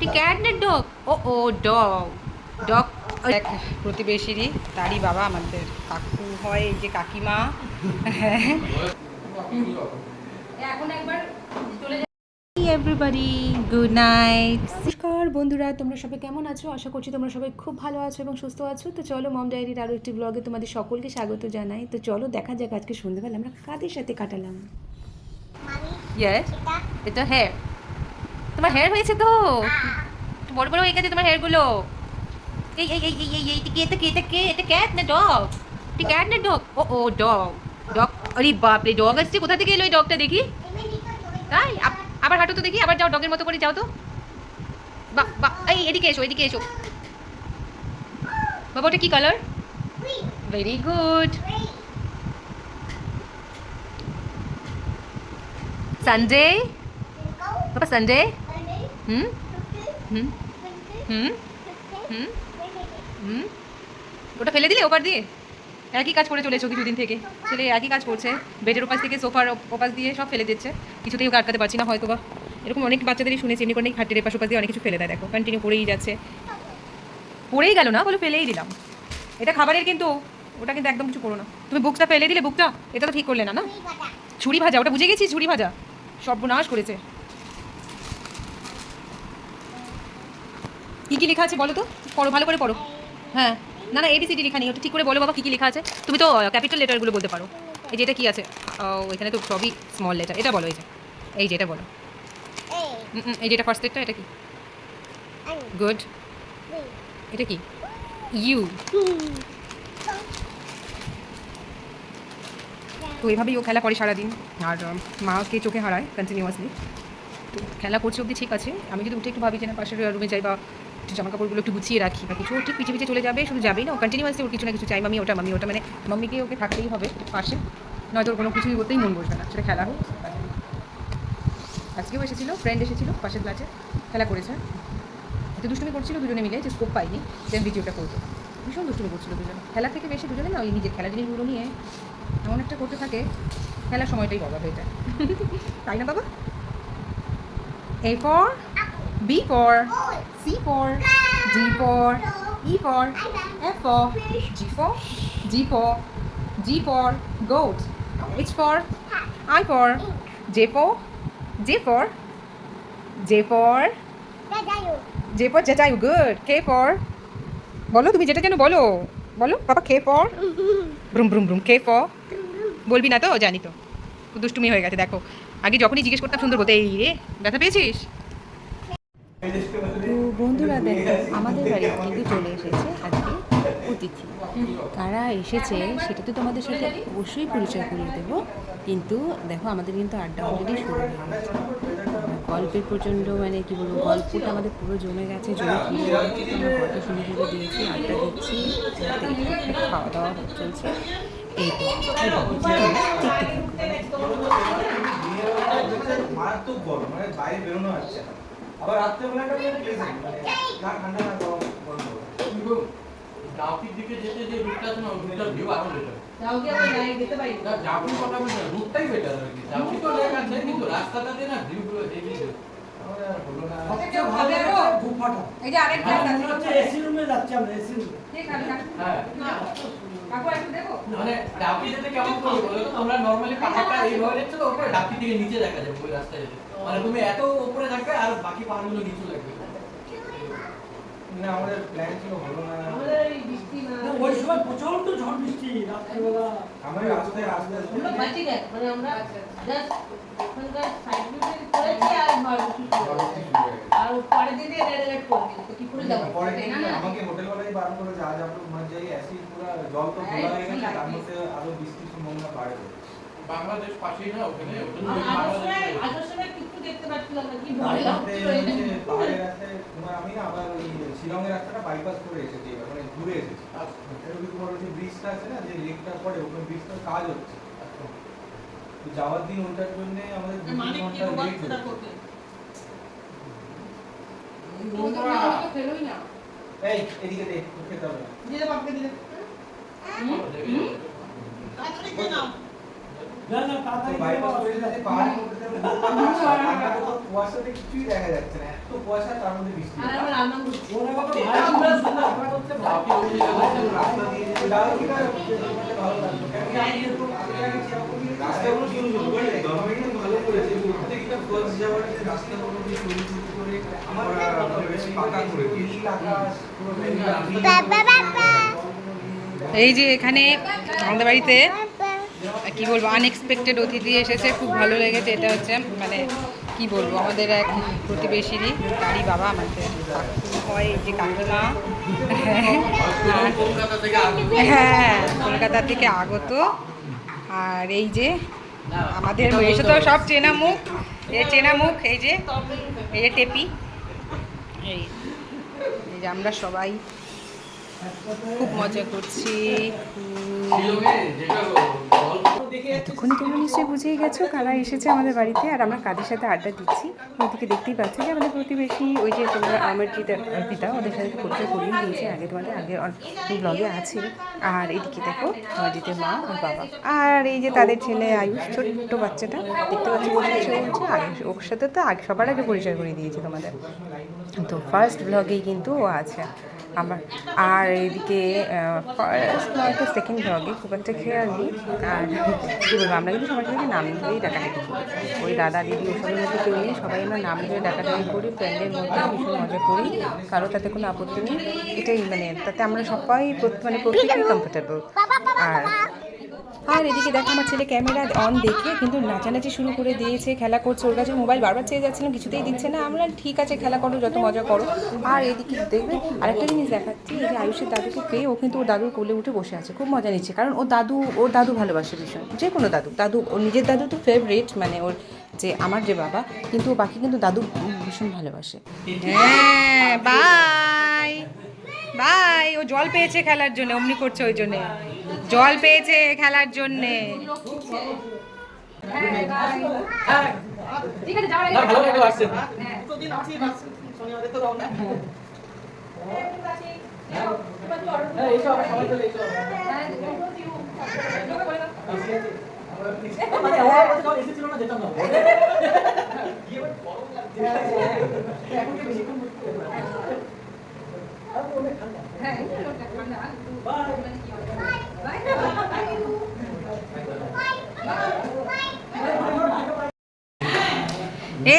cat না dog? ও dog. Dog. এক প্রতিবেশীরই তারই বাবা আমাদের কাকু হয়, এই যে কাকিমা। হ্যাঁ, এখন একবার চলে যাই। Everybody good night. নমস্কার বন্ধুরা, তোমরা সবাই কেমন আছো? আশা করছি তোমরা সবাই খুব ভালো আছো এবং সুস্থ আছো। তো চলো মম ডায়েরির আরও একটি ব্লগে তোমাদের সকলকে স্বাগত জানাই। তো চলো দেখা যাক আজকে সন্ধ্যাবেলা আমরা কাদের সাথে কাটালাম। ইয়েস, এটা হেয়ার। তোমার হেয়ার হয়েছে তো বড় বড় হয়ে গেছে তোমার হেয়ারগুলো। এই এই এই এই এই এই এটা ক্যাট না ডগ? এটা ক্যাট না ডগ? ও ডগ। ডগ, আরে বাপ রে, ডগ আসছে কোথা থেকে এলো এই ডগটা দেখি? তাই আবার হাঁটো তো দেখি, আবার যাও ডগের মতো করে যাও তো। বা বা এই এদিকে এসো, এদিকে এসো। বাবা ওটা কি কালার? Very good. সানডে বাবা, সানডে। হুম হুম হুম হুম হুম। ওটা ফেলে দিলে ওপার দিয়ে? একই কাজ করে চলেছো কিছুদিন থেকে, ছেলে একই কাজ করছে। বেডের ওপাশ থেকে সোফার ওপাশ দিয়ে সব ফেলে দিচ্ছে, কিছুতেই ওকে আটকাতে পারছি না। হয়তো বা এরকম অনেক বাচ্চাদেরই শুনেছি, এমনি করে খাটের এপাশ ওপাশ দিয়ে অনেক কিছু ফেলে দেয়। দেখো কন্টিনিউ করেই যাচ্ছে। পড়েই গেল না, বলো ফেলেই দিলাম। এটা খাবারের কিন্তু, ওটা কিন্তু একদম কিছু করো না। তুমি বুকটা ফেলে দিলে, বুকটা এটা তো ঠিক করলে না। না ছুরি ভাজা, ওটা বুঝে গেছি, ছুরি ভাজা সর্বনাশ করেছে। কী কী লেখা আছে বলো তো, পড়ো ভালো করে পড়ো। হ্যাঁ, না না এবিসিডি লেখা নেই, ওটা ঠিক করে বলো বাবা, কী কী লেখা আছে। তুমি তো ক্যাপিটাল লেটারগুলো বলতে পারো। এই যে এটা কী আছে? এখানে তো সবই স্মল লেটার। এটা বলো, এই যে এটা বলো। এই যে এটা ফার্স্ট লেটারটা, এটা কি? গুড। এটা কি? ইউ। তো এভাবেই ও খেলা করে সারাদিন, আর মাকে চোখে হারায় কন্টিনিউয়াসলি। তো খেলা করছে অবধি ঠিক আছে। আমি যদি উঠে একটু ভাবি যে না পাশের রুমে যাই বা একটু জামা কাপড়গুলো একটু গুছিয়ে রাখি বা কিছু, ঠিক পিছিয়ে পিছিয়ে চলে যাবে। শুধু যাবেই না, ও কন্টিনিউয়াসলি ওর কিছু না কিছু চাই, মামি ওটা মানে মাম্মিকে ওকে থাকতেই হবে পাশে, নয়তো ওর কোনো কিছুই করতেই মন বসবে না, সেটা খেলা হোক। আজকেও এসেছিলো, ফ্রেন্ড এসেছিলো পাশের ক্লাসে, খেলা করেছে। এত দুষ্টুমি করছিল দুজনে মিলে যে স্কোপ পাইনি সেম ভিডিওটা করবো। ভীষণ দুষ্টুমি করছিল দুজনে, খেলার থেকে বেশি দুজনে না ওই নিজের খেলা জিনিসগুলো নিয়ে এমন একটা করতে থাকে, খেলার সময়টাই বরবাদ হয়ে যায়। তাই না বাবা? A for B for C for D for E for F for G for goat, H for I for J for J for Jatayu, good. K for বলো, তুমি যেটা যেন বলো, বলো বাবা। K for ব্রুম ব্রুম ব্রুম, K for বলবি না তো, জানি তো দুষ্টুমি হয়ে গেছে। দেখো আগে যখনই জিজ্ঞেস করতাম সুন্দর বলতে, এই রে ব্যথা পেয়েছিস। তো বন্ধুরা দেখো, আমাদের বাড়িতে কিন্তু চলে এসেছে আজকে অতিথি। কারা এসেছে সেটা তো তোমাদের সাথে অবশ্যই পরিচয় করিয়ে দেবো, কিন্তু দেখো আমাদের কিন্তু আড্ডা অলরেডি শুরু হয়ে গেছে। গল্পের প্রচণ্ড মানে কী বলবো, গল্পটা আমাদের পুরো জমে গেছে, জমে ফিরে গেছে। তো আমরা গল্প শুনে ফিরে দিয়েছি, আড্ডা দিচ্ছি, খাওয়া দাওয়া চলছে। এই তো দেখতে মারাত্মক গরম, মানে বাইরে বেরোনো আসছে না। আবার রাত্রেবেলাটা না ঠান্ডা না গরম। জাউকির দিকে যেতে যে রুটটা আছে না, ওই রুটটার ভিউ আরো বেটার। জাউকি আমরা যাই যেতে পারি না, জাউকির কথা বলছি, রুটটাই বেটার আর কি। জাউকি তো লেক আছে, কিন্তু রাস্তাটা দিয়ে না ভিউগুলো হেভি। আমরা আর হলো না, সবচেয়ে ভালো লাগে গুফাটা। এই যে আরেক ক্লাস আছে, হচ্ছে এসি রুমে যাচ্ছি আমরা, এসি রুমে। ঠিক আছে, হ্যাঁ কাকু একটু দেখো, মানে জাউকি যেতে কেমন করে বলো তো। তোমরা নরমালি পাহাড়টা এইভাবে দেখছো তো, উপরে ডাকি থেকে নিচে দেখা যায় ওই রাস্তায় যেতে, মানে তুমি এত উপরে থাকবে আর বাকি পাহাড়গুলো নিচে লাগবে না। আমাদের প্ল্যান ছিল, হলো না। আমাদের এই বৃষ্টি না, ওই সময় প্রচন্ড ঝড় বৃষ্টি রাত্রিবেলা। আমরা রাস্তায় আমরা বাঁচি দেখ, মানে আমরা জাস্ট ওখানকার সাইড ভিউ করেছি আর আর পরের দিন দিয়ে রেড করছি, তো কি করে যাব? পরের দিন আমাকে হোটেল ওয়ালাই বারণ করে যা যাব, মানে যাই আসি পুরো জল তো খোলা হয়ে গেছে, তার মধ্যে আরো বৃষ্টির সম্ভাবনা বাড়বে। বাংলাদেশ পাশেই না ওখানে, আসার কিছু দেখতে পাচ্ছিলাম না, কি ভয় লাগছে পাহাড়ের রাস্তায়। তোমার আমি না আবার ওই শিলংয়ের রাস্তাটা বাইপাস করে এসেছি, এবার মানে ঘুরে এসেছি। এটা কি তোমার ওই ব্রিজটা আছে না, যে লেকটার পরে ওখানে ব্রিজটার কাজ হচ্ছে, তো যাওয়ার দিন ওইটার জন্য আমাদের 2 ঘন্টা লেট হচ্ছে। এই এদিকে দে, খেতে হবে না, দিলে বাপকে দিলে। তো বাইপাস করে যদি পাহাড়ের মধ্যে থেকে ঠান্ডাতে তো কুয়াশাতে কিছুই দেখা যাচ্ছে না, এত কুয়াশা তার মধ্যে বৃষ্টি। রাস্তা দিয়ে যেতে ডাউকিটা ভালো লাগতো, রাস্তাগুলো শুরু করে গভর্নমেন্ট ভালো করেছে, প্রত্যেকটা ফার্স্ট যাওয়ার যে রাস্তাগুলো দিয়ে শুরু করে আমরা বেশ পাকা করে দিয়েছি। আকাশ পুরো এই যে এখানে আমাদের বাড়িতে কি বলবো আনএক্সপেক্টেড অতিথি এসেছে, খুব ভালো লেগেছে। এটা হচ্ছে মানে কি বলবো আমাদের এক প্রতিবেশীরই গাড়ি বাবা, আমাদের কাকু হয় এই যে কাকিমা। হ্যাঁ, কলকাতা থেকে আগত। আর এই যে আমাদের এসে তো সব চেনা মুখ, এই চেনা মুখ, এই যে টেপি, এই যে আমরা সবাই খুব মজা করছি। এতক্ষণে তোমরা নিশ্চয়ই বুঝেই গেছো কারা এসেছে আমাদের বাড়িতে আর আমরা কাদের সাথে আড্ডা দিচ্ছি। ওইদিকে দেখতেই পাচ্ছি যে আমাদের প্রতিবেশী, ওই যে তোমরা আমার পিতা ওদের সাথে পরিচয় করিয়ে দিয়েছে আগে, তোমাদের আগে ব্লগে আছে। আর এদিকে দেখো অজিতের মা আর বাবা, আর এই যে তাদের ছেলে আয়ুষ, ছোট্ট বাচ্চাটা দেখতে পাচ্ছি বসে বসে বলছে। আয়ুষ ওর সাথে তো আগে সবার আগে পরিচয় করিয়ে দিয়েছে তোমাদের, তো ফার্স্ট ব্লগেই কিন্তু ও আছে আমার। আর এইদিকে ফার্স্ট নয়তো সেকেন্ড ব্লগে খুব একটা খেয়াল নেই। আর কী বলবো, আমরা কিন্তু সবার সঙ্গে নাম ধরেই ডাকাডাকি করি, ওই দাদা দিদি ওসবের মধ্যে কেউ নেই, সবাই আমরা নাম ধরে ডাকাডাকি করি, ফ্রেন্ডের মধ্যে ভীষণ মজা করি, কারো তাতে কোনো আপত্তি নেই। এটাই মানে তাতে আমরা সবাই মানে প্রত্যেকেই কমফোর্টেবল। আর এদিকে দেখো আমার ছেলে ক্যামেরা অন দেখে কিন্তু নাচানাচি শুরু করে দিয়েছে, খেলা করছে, ওর কাছে মোবাইল বারবার চেয়ে যাচ্ছিলাম, কিছুতেই দিচ্ছে না। আমরা ঠিক আছে খেলা করো, যত মজা করো। আর এদিকে দেখবে আরেকটা জিনিস দেখাচ্ছি, এই যে আয়ুষের দাদুকে পেয়ে ও কিন্তু ওর দাদুর কোলে উঠে বসে আছে, খুব মজা নিচ্ছে, কারণ ওর দাদু ভালোবাসে ভীষণ, যে কোনো দাদু ওর নিজের দাদু তো ফেভারিট, মানে ওর যে আমার যে বাবা, কিন্তু ও বাকি কিন্তু দাদু ভীষণ ভালোবাসে। হ্যাঁ, বাই বাই। ও জল পেয়েছে খেলার জন্য, অমনি করছে, ওই জন্যে জল পেয়েছে খেলার জন্যে।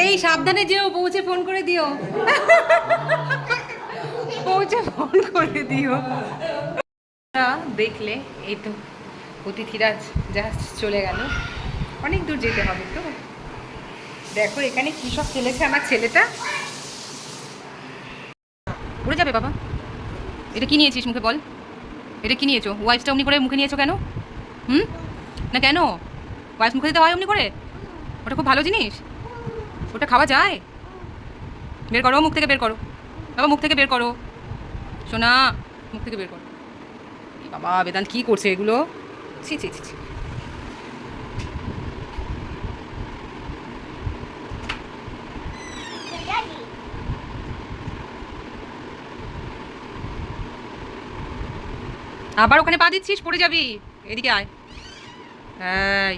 এই সাবধানে যেও, পৌঁছে ফোন করে দিও, পৌঁছে ফোন করে দিও। দেখলে এই তো অতিথিরা জাস্ট চলে গেল, অনেক দূর যেতে হবে তো। দেখো এখানে কী সব ফেলেছে আমার ছেলেটা, উড়ে যাবে বাবা। এটা কি নিয়েছিস মুখে বল, এটা কি নিয়েছো? ওয়াইফসটা অমনি করে মুখে নিয়েছো কেন? না কেন ওয়াইফ মুখে দিতে হয় অমনি করে? ওটা খুব ভালো জিনিস, ওটা খাওয়া যায়? বের করো, মুখ থেকে বের করো বাবা, মুখ থেকে বের করো সোনা, মুখ থেকে বের করো। বাবা বেদান্ত কী করছে এগুলো, ছি ছি ছি। আবার ওখানে পা দিচ্ছিস, পড়ে যাবি, এদিকে আয়। হ্যাঁ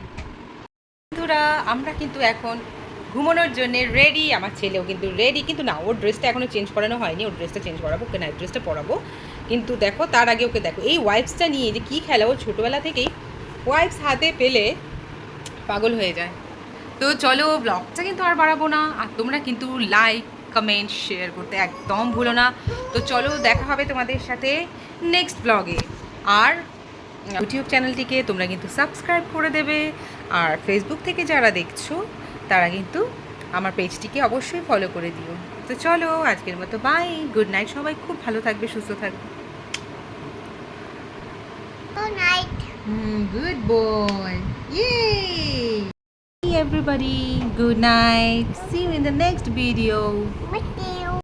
বন্ধুরা, আমরা কিন্তু এখন ঘুমানোর জন্য রেডি, আমার ছেলেও কিন্তু রেডি, কিন্তু না ওর ড্রেসটা এখনও চেঞ্জ করানো হয়নি, ওর ড্রেসটা চেঞ্জ করাবো, ওকে নাইট ড্রেসটা পরাবো। কিন্তু দেখো তার আগে ওকে দেখো এই ওয়াইপসটা নিয়ে যে কী খেলা, ও ছোটোবেলা থেকেই ওয়াইপস হাতে পেলে পাগল হয়ে যায়। তো চলো ব্লগটা কিন্তু আর বাড়াবো না, আর তোমরা কিন্তু লাইক কমেন্ট শেয়ার করতে একদম ভুলো না। তো চলো দেখা হবে তোমাদের সাথে নেক্সট ব্লগে। আর ইউটিউব চ্যানেলটিকে তোমরা কিন্তু সাবস্ক্রাইব করে দেবে, আর ফেসবুক থেকে যারা দেখছো তারা কিন্তু আমার পেজটিকে অবশ্যই ফলো করে দিও। তো চলো আজকের মতো বাই, গুড নাইট, সবাই খুব ভালো থাকবে, সুস্থ থাকবে। Good night. Good boy. Yay! Hey everybody, good night. See you in the next video. With you.